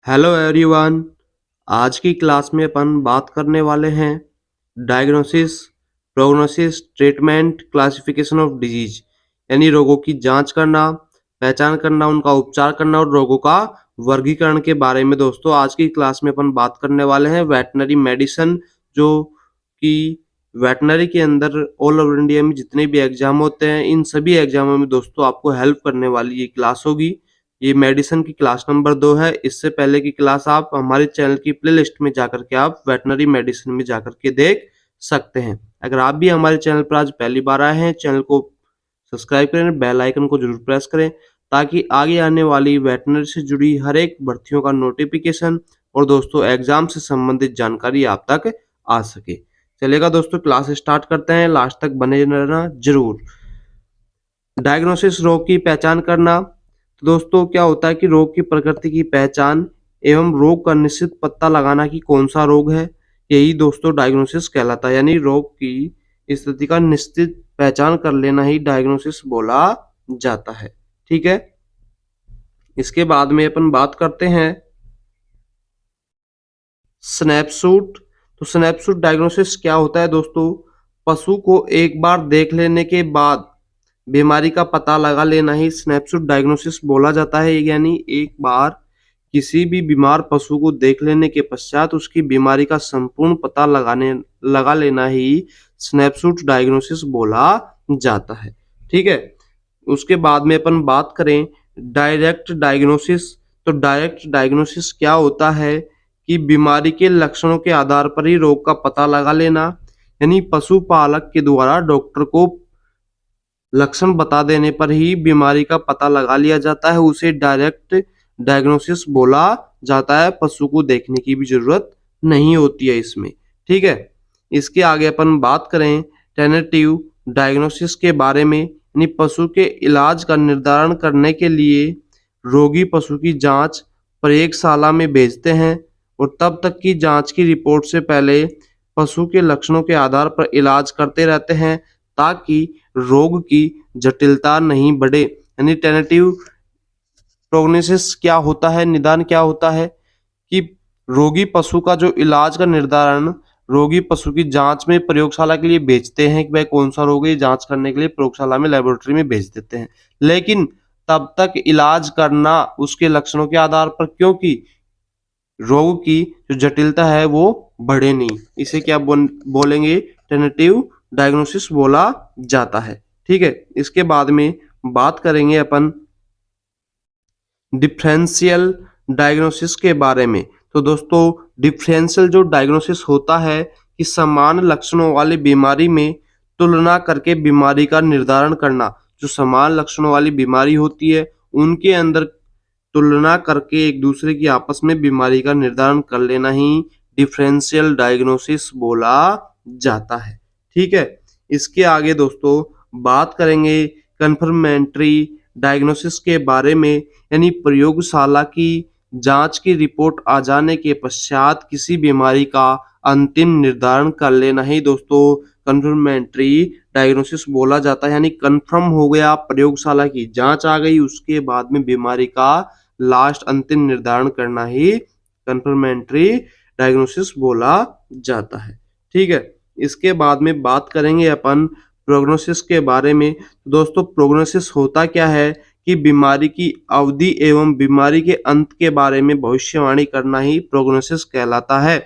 Hello everyone. आज की class में अपन बात करने वाले हैं diagnosis, prognosis, treatment, classification of disease यानी रोगों की जांच करना, पहचान करना, उनका उपचार करना और रोगों का वर्गीकरण के बारे में। दोस्तों आज की क्लास में अपन बात करने वाले हैं वेटनरी मेडिसिन, जो कि वेटनरी के अंदर ऑल ओवर इंडिया में जितने भी एग्जाम होते हैं इन सभी एग्जामों में दोस्तों आपको हेल्प करने वाली ये क्लास होगी। ये मेडिसिन की क्लास नंबर 2 है। इससे पहले की क्लास आप हमारे चैनल की प्लेलिस्ट में जाकर के आप वेटनरी मेडिसिन में जाकर के देख सकते हैं। अगर आप भी हमारे चैनल पर आज पहली बार आए हैं, चैनल को सब्सक्राइब करें, बेल आइकन को जरूर प्रेस करें ताकि आगे आने वाली वेटनरी से जुड़ी हर एक भर्तियों का नोटिफिकेशन और दोस्तों एग्जाम से संबंधित जानकारी आप तक आ सके। चलेगा दोस्तों, क्लास स्टार्ट करते हैं, लास्ट तक बने रहना जरूर। डायग्नोसिस, रोग की पहचान करना। तो दोस्तों क्या होता है कि रोग की प्रकृति की पहचान एवं रोग का निश्चित पता लगाना कि कौन सा रोग है, यही दोस्तों डायग्नोसिस कहलाता है। यानी रोग की स्थिति का निश्चित पहचान कर लेना ही डायग्नोसिस बोला जाता है। ठीक है, इसके बाद में अपन बात करते हैं स्नैपशॉट। तो स्नैपशॉट डायग्नोसिस क्या होता है दोस्तों? पशु को एक बार देख लेने के बाद बीमारी का पता लगा लेना ही स्नैपशॉट डायग्नोसिस बोला जाता है। यानी एक बार किसी भी बीमार पशु को देख लेने के पश्चात उसकी बीमारी का संपूर्ण पता लगा लेना ही स्नैपशॉट डायग्नोसिस बोला जाता है। ठीक है, उसके बाद में अपन बात करें डायरेक्ट डायग्नोसिस। तो डायरेक्ट डायग्नोसिस क्या होता है कि बीमारी के लक्षणों के आधार पर ही रोग का पता लगा लेना। यानी पशुपालक के द्वारा डॉक्टर को लक्षण बता देने पर ही बीमारी का पता लगा लिया जाता है, उसे डायरेक्ट डायग्नोसिस बोला जाता है। पशु को देखने की भी जरूरत नहीं होती है इसमें। ठीक है, इसके आगे अपन बात करें टेनेटिव डायग्नोसिस के बारे में। यानी पशु के इलाज का निर्धारण करने के लिए रोगी पशु की जांच प्रयोगशाला में भेजते हैं और तब तक की जांच की रिपोर्ट से पहले पशु के लक्षणों के आधार पर इलाज करते रहते हैं ताकि रोग की जटिलता नहीं बढ़े। यानी टेनेटिव प्रोग्नोसिस क्या होता है, निदान क्या होता है कि रोगी पशु का जो इलाज का निर्धारण रोगी पशु की जांच में प्रयोगशाला के लिए भेजते हैं कि भाई कौन सा रोग है, जांच करने के लिए प्रयोगशाला में लेबोरेटरी में भेज देते हैं। लेकिन तब तक इलाज करना उसके लक्षणों के आधार पर, क्योंकि रोग की जो जटिलता है वो बढ़े नहीं। इसे क्या बोलेंगे? टेनेटिव डायग्नोसिस बोला जाता है। ठीक है, इसके बाद में बात करेंगे अपन डिफरेंशियल डायग्नोसिस के बारे में। तो दोस्तों डिफरेंशियल जो डायग्नोसिस होता है कि समान लक्षणों वाली बीमारी में तुलना करके बीमारी का निर्धारण करना। जो समान लक्षणों वाली बीमारी होती है उनके अंदर तुलना करके एक दूसरे की आपस में बीमारी का निर्धारण कर लेना ही डिफरेंशियल डायग्नोसिस बोला जाता है। ठीक है, इसके आगे दोस्तों बात करेंगे कंफर्मेंट्री डायग्नोसिस के बारे में। यानी प्रयोगशाला की जांच की रिपोर्ट आ जाने के पश्चात किसी बीमारी का अंतिम निर्धारण कर लेना ही दोस्तों कंफर्मेंट्री डायग्नोसिस बोला जाता है। यानी कंफर्म हो गया, प्रयोगशाला की जांच आ गई, उसके बाद में बीमारी का लास्ट अंतिम निर्धारण करना ही कंफर्मेंट्री डायग्नोसिस बोला जाता है। ठीक है, इसके बाद में बात करेंगे अपन प्रोग्नोसिस के बारे में। दोस्तों प्रोग्नोसिस होता क्या है कि बीमारी की अवधि एवं बीमारी के अंत के बारे में भविष्यवाणी करना ही प्रोग्नोसिस कहलाता है।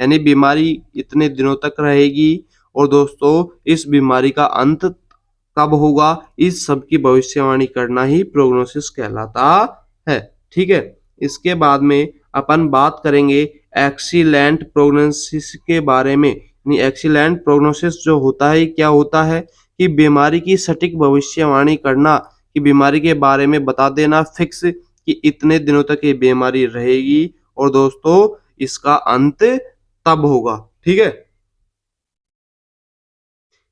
यानी बीमारी इतने दिनों तक रहेगी और दोस्तों इस बीमारी का अंत कब होगा, इस सब की भविष्यवाणी करना ही प्रोग्नोसिस कहलाता है। ठीक है, इसके बाद में अपन बात करेंगे एक्सीलेंट प्रोग्नोसिस के बारे में। एक्सीलेंट प्रोग्नोसिस जो होता है क्या होता है कि बीमारी की सटीक भविष्यवाणी करना, कि बीमारी के बारे में बता देना फिक्स कि इतने दिनों तक ये बीमारी रहेगी और दोस्तों इसका अंत तब होगा। ठीक है,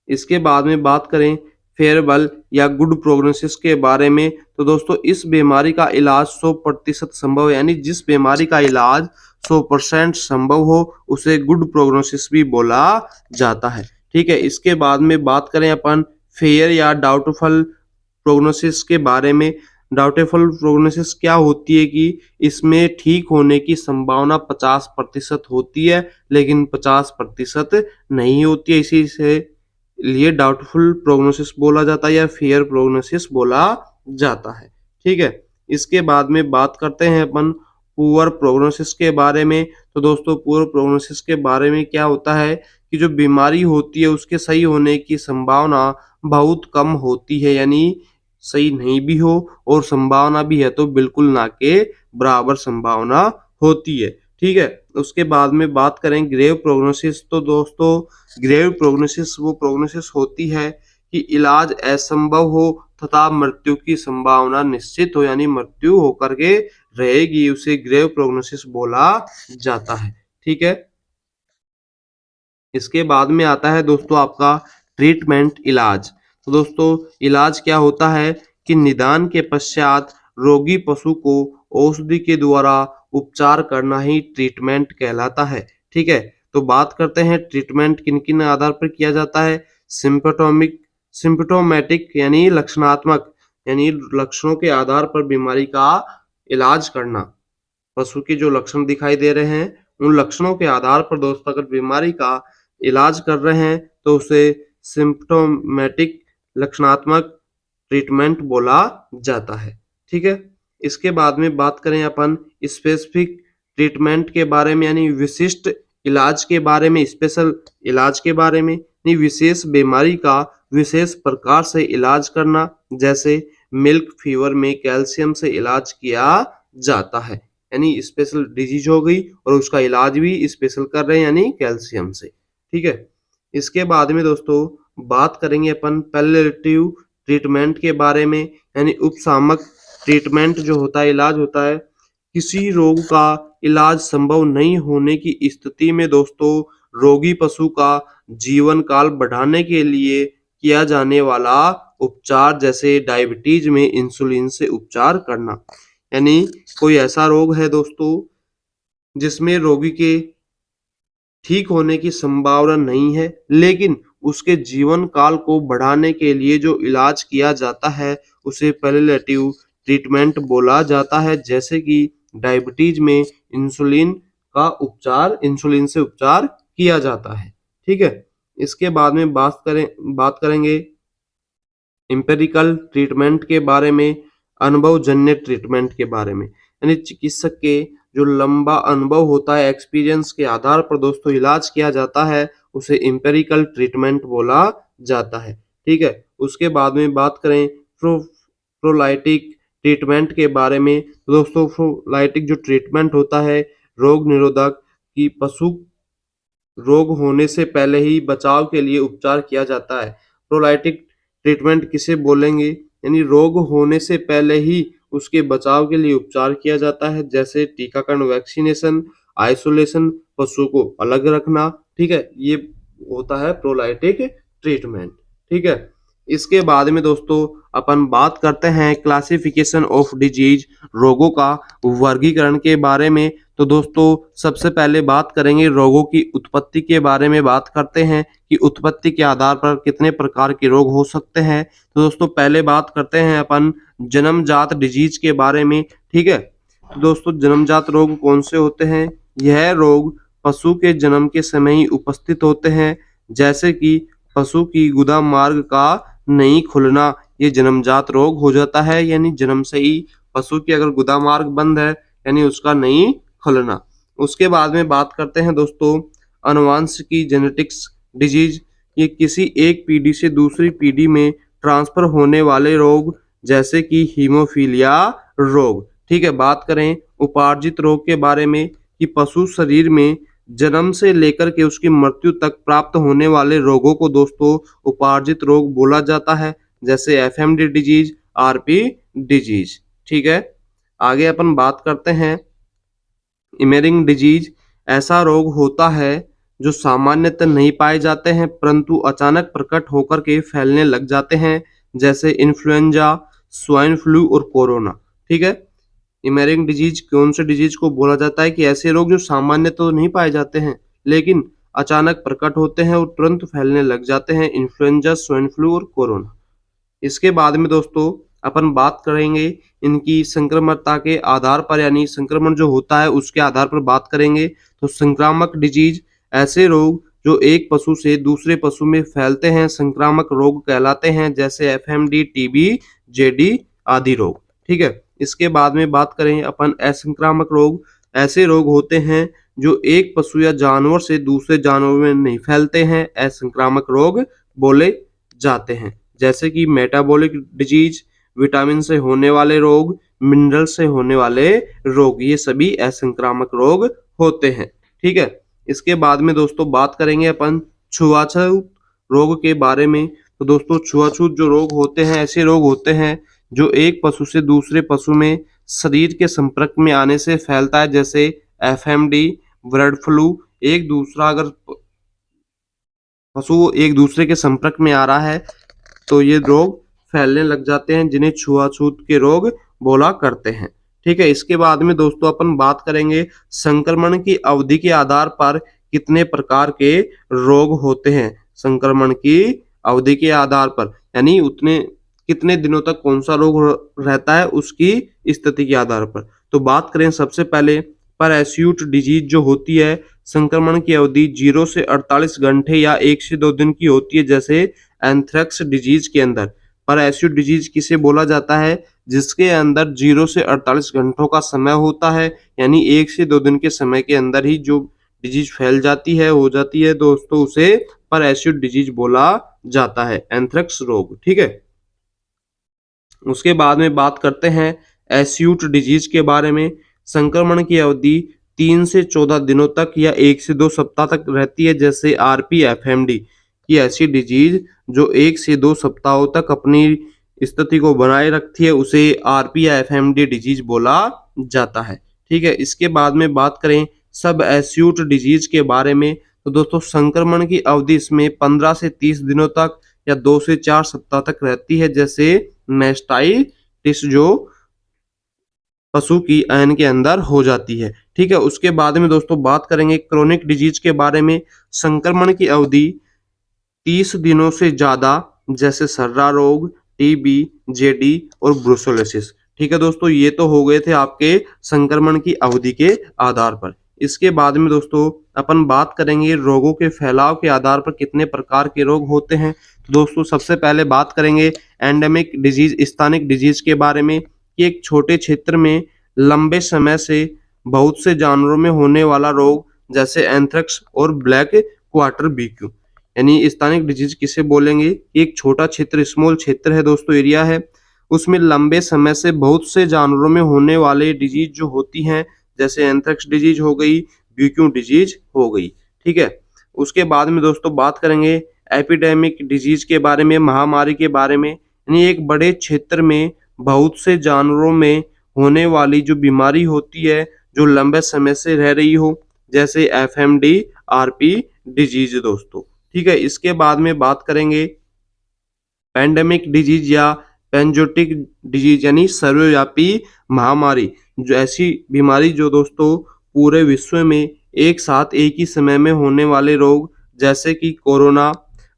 इसके बाद में बात करें फेयरेबल या गुड प्रोग्नोसिस के बारे में। तो दोस्तों इस बीमारी का इलाज 100% संभव है। यानी जिस बीमारी का इलाज 100% संभव हो उसे गुड प्रोग्नोसिस भी बोला जाता है। ठीक है, इसके बाद में बात करें अपन फेयर या डाउटफुल प्रोग्नोसिस के बारे में। डाउटफुल प्रोग्नोसिस क्या होती है कि इसमें ठीक होने की संभावना 50% होती है, लेकिन 50% नहीं होती है। इसी से लिए डाउटफुल प्रोग्नोसिस बोला जाता है या फेयर प्रोग्नोसिस बोला जाता है। ठीक है, इसके बाद में बात करते हैं अपन पुअर प्रोग्नोसिस के बारे में। तो दोस्तों पुअर प्रोग्नोसिस के बारे में क्या होता है कि जो बीमारी होती है उसके सही होने की संभावना बहुत कम होती है, यानी सही नहीं भी हो और संभावना भी है तो बिल्कुल ना के बराबर संभावना होती है। ठीक है, उसके बाद में बात करें ग्रेव प्रोग्नोसिस। तो दोस्तों ग्रेव प्रोग्नोसिस वो प्रोग्नोसिस होती है कि इलाज असंभव हो तथा मृत्यु की संभावना निश्चित हो, यानी मृत्यु होकर के रहेगी, उसे ग्रेव प्रोग्नोसिस बोला जाता है। ठीक है, इसके बाद में आता है दोस्तों आपका ट्रीटमेंट इलाज। तो दोस्तों इलाज क्या होता है कि निदान के पश्चात रोगी पशु को औषधि के द्वारा उपचार करना ही ट्रीटमेंट कहलाता है। ठीक है, तो बात करते हैं ट्रीटमेंट किन किन आधार पर किया जाता है। सिम्पटोमेटिक यानी लक्षणात्मक, यानी लक्षणों के आधार पर बीमारी का इलाज करना। पशु के जो लक्षण दिखाई दे रहे हैं उन लक्षणों के आधार पर दोस्तों अगर बीमारी का इलाज कर रहे हैं तो उसे सिम्पटोमेटिक लक्षणात्मक ट्रीटमेंट बोला जाता है। ठीक है, इसके बाद में बात करें अपन स्पेसिफिक ट्रीटमेंट के बारे में, यानी विशिष्ट इलाज के बारे में, स्पेशल इलाज के बारे में, यानी विशेष बीमारी का विशेष प्रकार से इलाज करना। जैसे मिल्क फीवर में कैल्शियम से इलाज किया जाता है, यानी स्पेशल डिजीज हो गई और उसका इलाज भी स्पेशल कर रहे हैं यानी कैल्शियम से। ठीक है, इसके बाद में दोस्तों बात करेंगे अपन पैलिएटिव ट्रीटमेंट के बारे में, यानी उपशामक ट्रीटमेंट जो होता है, इलाज होता है किसी रोग का इलाज संभव नहीं होने की स्थिति में दोस्तों रोगी पशु का जीवन काल बढ़ाने के लिए किया जाने वाला उपचार, जैसे डायबिटीज में इंसुलिन से उपचार करना। यानी कोई ऐसा रोग है दोस्तों जिसमें रोगी के ठीक होने की संभावना नहीं है, लेकिन उसके जीवन काल को बढ़ाने के लिए जो इलाज किया जाता है उसे पैलिएटिव ट्रीटमेंट बोला जाता है। जैसे कि डायबिटीज में इंसुलिन से उपचार किया जाता है। ठीक है, इसके बाद में बात करेंगे एम्पिरिकल ट्रीटमेंट के बारे में, अनुभवजन्य ट्रीटमेंट के बारे में, यानी चिकित्सक के जो लंबा अनुभव होता है, एक्सपीरियंस के आधार पर दोस्तों इलाज किया जाता है, उसे एम्पिरिकल ट्रीटमेंट बोला जाता है। ठीक है, उसके बाद में बात करें प्रोलाइटिक ट्रीटमेंट के बारे में। दोस्तों प्रोलाइटिक जो ट्रीटमेंट होता है रोग निरोधक की पशु रोग होने से पहले ही बचाव के लिए उपचार किया जाता है। प्रोलाइटिक ट्रीटमेंट किसे बोलेंगे, यानी रोग होने से पहले ही उसके बचाव के लिए उपचार किया जाता है, जैसे टीकाकरण, वैक्सीनेशन, आइसोलेशन, पशु को अलग रखना। ठीक है, ये होता है प्रोलाइटिक ट्रीटमेंट। ठीक है, इसके बाद में दोस्तों अपन बात करते हैं क्लासिफिकेशन ऑफ डिजीज, रोगों का वर्गीकरण के बारे में। तो दोस्तों सबसे पहले बात करेंगे रोगों की उत्पत्ति के बारे में, बात करते हैं कि उत्पत्ति के आधार पर कितने प्रकार के रोग हो सकते हैं। तो दोस्तों पहले बात करते हैं अपन जन्मजात डिजीज के बारे में। ठीक है, तो दोस्तों जन्मजात रोग कौन से होते हैं? यह रोग पशु के जन्म के समय ही उपस्थित होते हैं, जैसे कि पशु की गुदा मार्ग का नहीं खुलना, ये जन्मजात रोग हो जाता है, यानी जन्म से ही पशु की अगर गुदा मार्ग बंद है यानी उसका नहीं खुलना। उसके बाद में बात करते हैं दोस्तों आनुवंशिकी जेनेटिक्स डिजीज, ये किसी एक पीढ़ी से दूसरी पीढ़ी में ट्रांसफर होने वाले रोग, जैसे कि हीमोफीलिया रोग। ठीक है, बात करें उपार्जित रोग के बारे में कि पशु शरीर में जन्म से लेकर के उसकी मृत्यु तक प्राप्त होने वाले रोगों को दोस्तों उपार्जित रोग बोला जाता है, जैसे एफएमडी डिजीज, आरपी डिजीज। ठीक है, आगे अपन बात करते हैं इमेरिंग डिजीज। ऐसा रोग होता है जो सामान्यतः नहीं पाए जाते हैं परंतु अचानक प्रकट होकर के फैलने लग जाते हैं, जैसे इन्फ्लुएंजा, स्वाइन फ्लू और कोरोना। ठीक है, इमेरिंग डिजीज कौन से डिजीज को बोला जाता है कि ऐसे रोग जो सामान्य तो नहीं पाए जाते हैं लेकिन अचानक प्रकट होते हैं और तुरंत फैलने लग जाते हैं, इन्फ्लुएंजा, स्वाइन फ्लू और कोरोना। इसके बाद में दोस्तों अपन बात करेंगे इनकी संक्रमणता के आधार पर, यानी संक्रमण जो होता है उसके आधार पर बात करेंगे। तो संक्रामक डिजीज ऐसे रोग जो एक पशु से दूसरे पशु में फैलते हैं संक्रामक रोग कहलाते हैं, जैसे एफएमडी, टीबी, जेडी आदि रोग। ठीक है, इसके बाद में बात करें अपन असंक्रामक रोग, ऐसे रोग होते हैं जो एक पशु या जानवर से दूसरे जानवर में नहीं फैलते हैं, असंक्रामक रोग बोले जाते हैं। जैसे कि मेटाबॉलिक डिजीज, विटामिन से होने वाले रोग, मिनरल से होने वाले रोग, ये सभी असंक्रामक रोग होते हैं। ठीक है, इसके बाद में दोस्तों बात करेंगे अपन छुआछूत रोग के बारे में। तो दोस्तों छुआछूत जो रोग होते हैं, ऐसे रोग होते हैं जो एक पशु से दूसरे पशु में शरीर के संपर्क में आने से फैलता है, जैसे एफएमडी, बर्ड फ्लू। एक दूसरा अगर पशु एक दूसरे के संपर्क में आ रहा है तो ये रोग फैलने लग जाते हैं, जिन्हें छुआछूत के रोग बोला करते हैं। ठीक है, इसके बाद में दोस्तों अपन बात करेंगे संक्रमण की अवधि के आधार पर कितने प्रकार के रोग होते हैं। संक्रमण की अवधि के आधार पर, यानी उतने कितने दिनों तक कौन सा रोग रहता है उसकी स्थिति के आधार पर। तो बात करें सबसे पहले पैरास्यूट डिजीज जो होती है, संक्रमण की अवधि 0 से 48 घंटे या 1 से 2 दिन की होती है, जैसे एंथ्रेक्स डिजीज के अंदर। पैरास्यूट डिजीज किसे बोला जाता है, जिसके अंदर 0 से 48 घंटों का समय होता है, यानी 1 से 2 दिन के समय के अंदर ही जो डिजीज फैल जाती है, हो जाती है दोस्तों, उसे पैरास्यूट डिजीज बोला जाता है, एंथ्रेक्स रोग। ठीक है, उसके बाद में बात करते हैं एक्यूट डिजीज के बारे में। संक्रमण की अवधि 3 से 14 दिनों तक या 1 से 2 सप्ताह तक रहती है, जैसे आरपी, एफएमडी की ऐसी डिजीज जो 1 से 2 सप्ताहों तक अपनी स्थिति को बनाए रखती है, उसे आरपी या एफएमडी डिजीज बोला जाता है। ठीक है, इसके बाद में बात करें सब एक्यूट डिजीज के बारे में। तो दोस्तों संक्रमण की अवधि इसमें 15 से 30 दिनों तक या 2 से 4 सप्ताह तक रहती है, जैसे मैस्टाइटिस जो पशु की ऐन के अंदर हो जाती है। ठीक है, उसके बाद में दोस्तों बात करेंगे क्रोनिक डिजीज के बारे में। संक्रमण की अवधि 30 दिनों से ज्यादा, जैसे सर्रा रोग, टीबी, जेडी और ब्रुसेलोसिस। ठीक है दोस्तों, ये तो हो गए थे आपके संक्रमण की अवधि के आधार पर। इसके बाद में दोस्तों अपन बात करेंगे रोगों के फैलाव के आधार पर कितने प्रकार के रोग होते हैं। तो दोस्तों सबसे पहले बात करेंगे एंडेमिक डिजीज, स्थानिक डिजीज के बारे में, कि एक छोटे क्षेत्र में लंबे समय से बहुत से जानवरों में होने वाला रोग, जैसे एंथ्रेक्स और ब्लैक क्वार्टर बीक्यू। यानी स्थानिक डिजीज किसे बोलेंगे, एक छोटा क्षेत्र, स्मॉल क्षेत्र है दोस्तों, एरिया है, उसमें लंबे समय से बहुत से जानवरों में होने वाले डिजीज जो होती हैं, जैसे एंथ्रेक्स डिजीज हो गई, बीक्यू डिजीज हो गई। ठीक है, उसके बाद में दोस्तों बात करेंगे एपिडेमिक डिजीज के बारे में, महामारी के बारे में, यानी एक बड़े क्षेत्र में बहुत से जानवरों में होने वाली जो बीमारी होती है जो लंबे समय से रह रही हो, जैसे एफएमडी, आरपी डिजीज दोस्तों। ठीक है, इसके बाद में बात करेंगे पैंडेमिक डिजीज या पेंजोटिक डिजीज, यानी सर्वव्यापी महामारी, जो ऐसी बीमारी जो दोस्तों पूरे विश्व में एक साथ एक ही समय में होने वाले रोग, जैसे कि corona,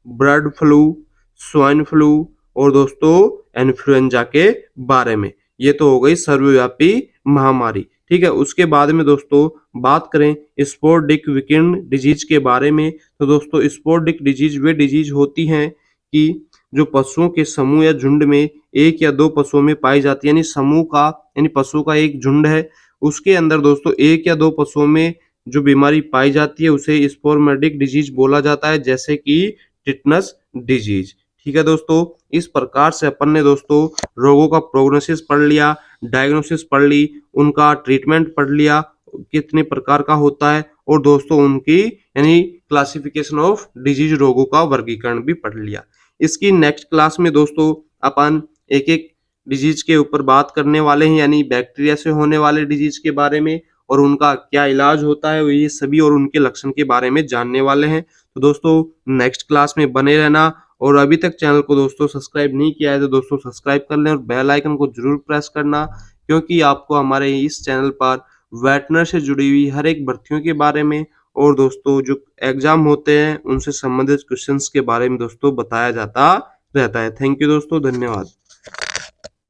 bird flu, swine flu और दोस्तों इन्फ्लुएंजा के बारे में। ये तो हो गई सर्वव्यापी महामारी। ठीक है, उसके बाद में दोस्तों बात करें स्पोरडिक विकिरण डिजीज के बारे में। तो दोस्तों स्पोरडिक डिजीज वे डिजीज होती हैं कि जो पशुओं के समूह या झुंड में 1 या 2 पशुओं में पाई जाती है, यानी समूह का, यानी पशुओं का एक झुंड है, उसके अंदर दोस्तों 1 या 2 पशुओं में जो बीमारी पाई जाती है उसे स्पोरमेडिक डिजीज बोला जाता है, जैसे कि टिटनस डिजीज। ठीक है दोस्तों, इस प्रकार से अपन ने दोस्तों रोगों का प्रोग्नोसिस पढ़ लिया, डायग्नोसिस पढ़ ली, उनका ट्रीटमेंट पढ़ लिया, कितने प्रकार का होता है, और दोस्तों उनकी यानी क्लासिफिकेशन ऑफ डिजीज, रोगों का वर्गीकरण भी पढ़ लिया। इसकी नेक्स्ट क्लास में दोस्तों अपन एक एक डिजीज के ऊपर बात करने वाले हैं, यानी बैक्टीरिया से होने वाले डिजीज के बारे में और उनका क्या इलाज होता है, ये सभी और उनके लक्षण के बारे में जानने वाले हैं। तो दोस्तों नेक्स्ट क्लास में बने रहना, और अभी तक चैनल को दोस्तों सब्सक्राइब नहीं किया है तो दोस्तों सब्सक्राइब कर लें और बेल आइकन को जरूर प्रेस करना, क्योंकि आपको हमारे इस चैनल पर वेटनरी से जुड़ी हुई हर एक भर्तियों के बारे में और दोस्तों जो एग्जाम होते हैं उनसे संबंधित क्वेश्चंस के बारे में दोस्तों बताया जाता रहता है। थैंक यू दोस्तों, धन्यवाद।